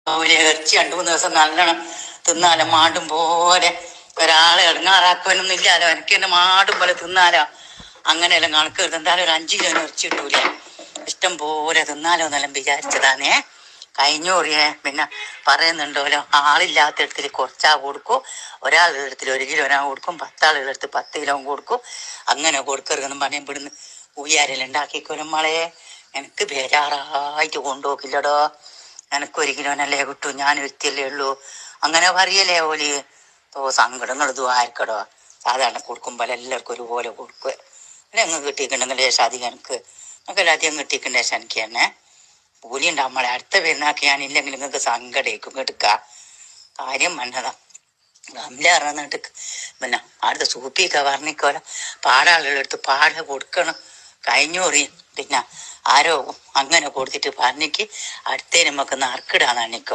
ഇറച്ചി 2-3 ദിവസം നല്ലോണം തിന്നാലോ, മാടും പോലെ. ഒരാളെ ഇടങ്ങാറാക്കുവാനൊന്നും ഇല്ലാലോ, എനിക്ക് തന്നെ മാടും പോലെ തിന്നാലോ. അങ്ങനെയെല്ലാം കണക്ക് എന്തായാലും ഒരു 5 കിലോ ഇറച്ചി കിട്ടൂലേ, ഇഷ്ടം പോലെ തിന്നാലോ എന്നെല്ലാം വിചാരിച്ചതാണേ. കഴിഞ്ഞോറിയേ പിന്നെ പറയുന്നുണ്ടല്ലോ, ആളില്ലാത്തടത്തിൽ കുറച്ചാ കൊടുക്കും, ഒരാളുടെ ഇടത്തിൽ 1 കിലോ കൊടുക്കും, 10 ആളുകളുടെ അടുത്ത് 10 കിലോ കൊടുക്കും. അങ്ങനെ കൊടുക്കരുതെന്നും പറഞ്ഞ് ഇവിടുന്ന് ഊയാരെല്ലാം ഉണ്ടാക്കിക്കോലും മോളെ. എനിക്ക് ബേജാറായിട്ട് കൊണ്ടുപോക്കില്ലടോ. എനിക്ക് 1 കിലോനല്ലേ കിട്ടൂ, ഞാൻ വ്യക്തിയല്ലേ ഉള്ളൂ. അങ്ങനെ പറയലേ ഓല്. സങ്കടങ്ങൾ ഇതും ആയിരിക്കടോ. സാധാരണ കൊടുക്കുമ്പോൾ എല്ലാവർക്കും ഒരുപോലെ കൊടുക്കുക. പിന്നെ അങ്ങ് കിട്ടിയിട്ടുണ്ടെങ്കിൽ ലേശം അധികം നിങ്ങൾക്ക് അധികം കിട്ടിയിട്ടുണ്ട് ലേശം എനിക്ക് തന്നെ കൂലി ഉണ്ടാവും. നമ്മളെ അടുത്ത പെരുന്നാക്കി ഞാനില്ലെങ്കിൽ നിങ്ങൾക്ക് സങ്കടേക്കും എടുക്ക. കാര്യം വന്നതാ ഗംല ഇറന്നിട്ട് പിന്നെ അടുത്ത സൂപ്പിയൊക്കെ വർണ്ണിക്കോല പാടാളുകളെടുത്ത് പാട കൊടുക്കണം. കഴിഞ്ഞോറി പിന്നെ ആരോ അങ്ങനെ കൊടുത്തിട്ട് പറഞ്ഞിക്ക് അടുത്തേ നമുക്ക് നറുക്കിടാൻ നിൽക്കും.